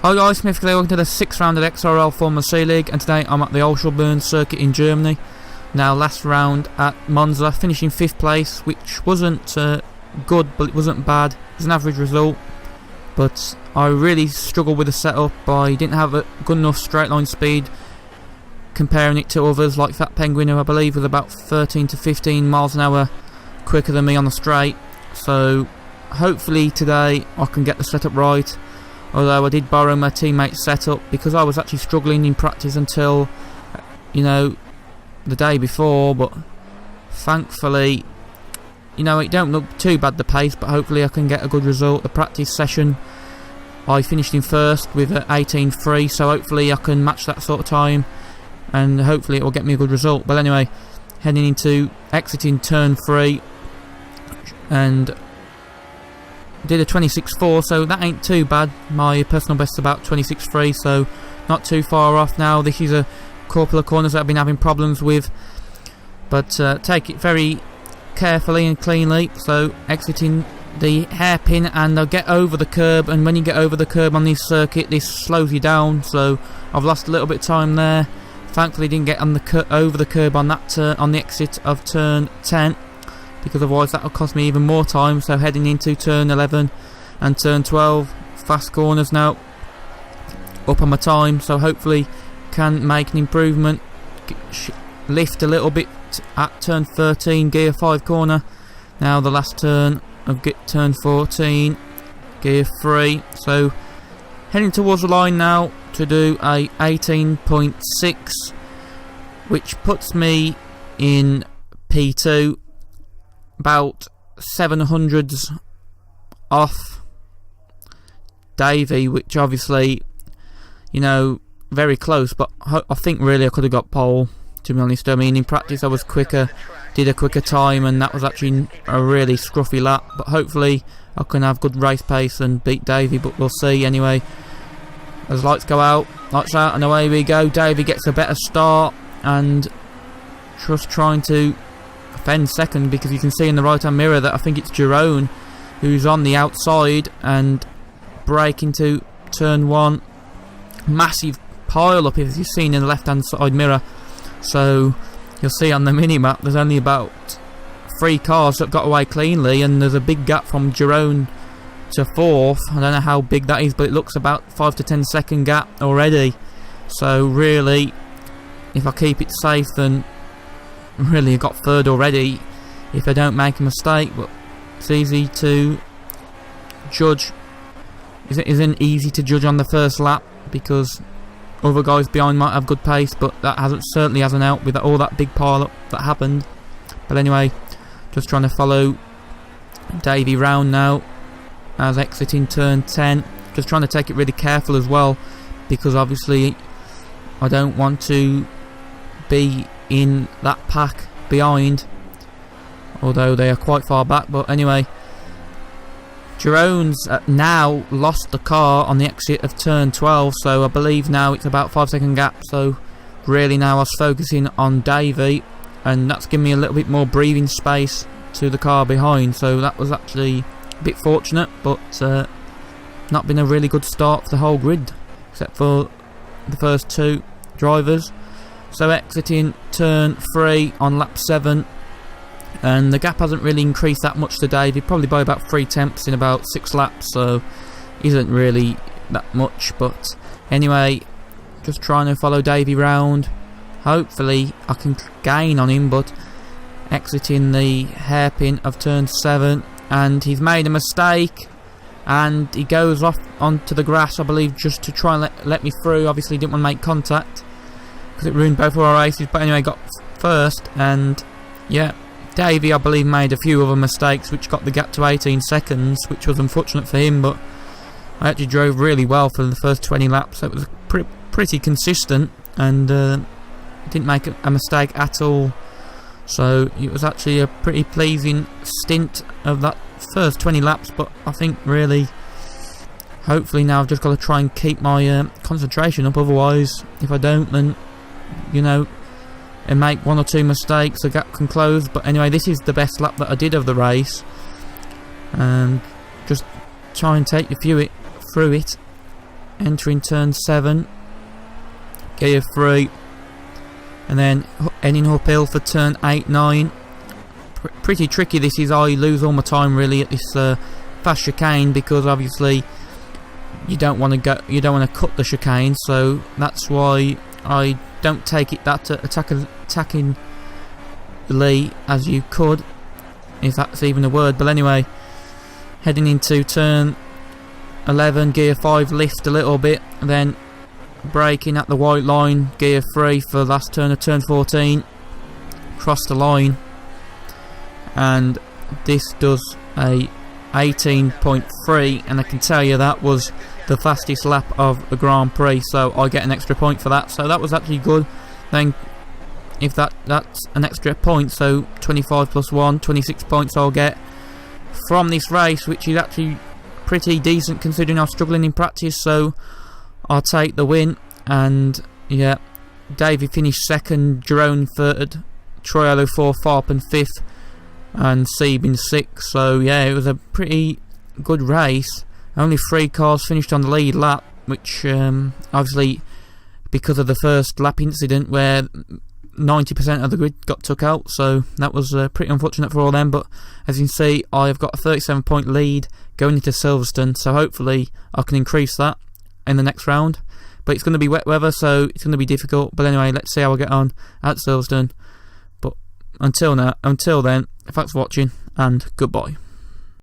Hi guys, Smith here, welcome to the 6th round of the XRL Formula C League, and today I'm at the Oschersleben circuit in Germany. Now, last round at Monza, finishing 5th place, which wasn't good, but it wasn't bad. It was an average result, but I really struggled with the setup. I didn't have a good enough straight line speed, comparing it to others like Fat Penguin, who I believe was about 13 to 15 miles an hour quicker than me on the straight. So hopefully today I can get the setup right. Although I did borrow my teammate's setup because I was actually struggling in practice until, the day before. But thankfully, it don't look too bad, the pace, but hopefully I can get a good result. The practice session, I finished in 1st with 18.3, so hopefully I can match that sort of time, and hopefully it will get me a good result. But anyway, heading into exiting turn 3, and did a 26.4, so that ain't too bad. My personal best's about 26.3, so not too far off now. This is a couple of corners that I've been having problems with, but take it very carefully and cleanly. So exiting the hairpin, and I'll get over the curb, and when you get over the curb on this circuit, this slows you down, so I've lost a little bit of time there. Thankfully didn't get on the over the curb on that on the exit of turn 10, because otherwise that will cost me even more time. So heading into turn 11 and turn 12, fast corners now, up on my time, so hopefully can make an improvement, lift a little bit at turn 13, gear 5 corner. Now the last turn of turn 14, gear 3, so heading towards the line now to do a 18.6, which puts me in P2, about 700s off Davey, which obviously, very close, but I think really I could have got pole, to be honest. I mean, in practice I was quicker, did a quicker time, and that was actually a really scruffy lap, but hopefully I can have good race pace and beat Davey, but we'll see. Anyway, as lights go out, lights out, and away we go. Davey gets a better start, and just trying to fend second, because you can see in the right hand mirror that I think it's Jerome who's on the outside, and brake into turn 1, massive pile up, as you've seen in the left hand side mirror. So you'll see on the mini map there's only about 3 cars that got away cleanly, and there's a big gap from Jerome to 4th. I don't know how big that is, but it looks about 5 to 10 second gap already. So really, if I keep it safe, then really I got 3rd already if I don't make a mistake. But it's easy to judge. It isn't easy to judge on the first lap, because other guys behind might have good pace, but that certainly hasn't helped with all that big pile up that happened. But anyway, just trying to follow Davey round now as exiting turn 10, just trying to take it really careful as well, because obviously I don't want to be in that pack behind, although they are quite far back. But anyway, Jerome's now lost the car on the exit of turn 12, so I believe now it's about 5 second gap. So really now I was focusing on Davey, and that's given me a little bit more breathing space to the car behind, so that was actually a bit fortunate, but not been a really good start for the whole grid, except for the first 2 drivers. So exiting turn 3 on lap 7, and the gap hasn't really increased that much to Davey, probably by about 3 tenths in about 6 laps, so isn't really that much. But anyway, just trying to follow Davey round. Hopefully I can gain on him, but exiting the hairpin of turn 7, and he's made a mistake, and he goes off onto the grass, I believe, just to try and let me through. Obviously didn't want to make contact, because it ruined both of our races. But anyway, got 1st, and yeah, Davey I believe made a few other mistakes which got the gap to 18 seconds, which was unfortunate for him, but I actually drove really well for the first 20 laps, so it was pretty consistent, and didn't make a mistake at all. So it was actually a pretty pleasing stint of that first 20 laps. But I think really, hopefully now I've just got to try and keep my concentration up, otherwise if I don't, then and make 1 or 2 mistakes, the gap can close. But anyway, this is the best lap that I did of the race, and just try and take you through it entering turn 7, gear 3, and then heading uphill for turn 8, 9. Pretty tricky this is. I lose all my time really at this fast chicane, because obviously you don't want to cut the chicane, so that's why I don't take it that attacking as you could, if that's even a word. But anyway, heading into turn 11, gear 5, lift a little bit, and then braking at the white line, gear 3 for last turn of turn 14, cross the line, and this does a 18.3, and I can tell you that was the fastest lap of the Grand Prix, so I get an extra point for that, so that was actually good. Then if that's an extra point, so 25 plus 1, 26 points I'll get from this race, which is actually pretty decent considering I was struggling in practice, so I'll take the win. And yeah, Davey finished 2nd, Jerome 3rd, Troiello 4th, Farpen 5th, and Sebin 6th. So yeah, it was a pretty good race. Only 3 cars finished on the lead lap, which obviously because of the first lap incident where 90% of the grid got took out, so that was pretty unfortunate for all them. But as you can see, I've got a 37 point lead going into Silverstone, so hopefully I can increase that in the next round. But it's going to be wet weather, so it's going to be difficult. But anyway, let's see how I get on at Silverstone. But until then, thanks for watching and goodbye.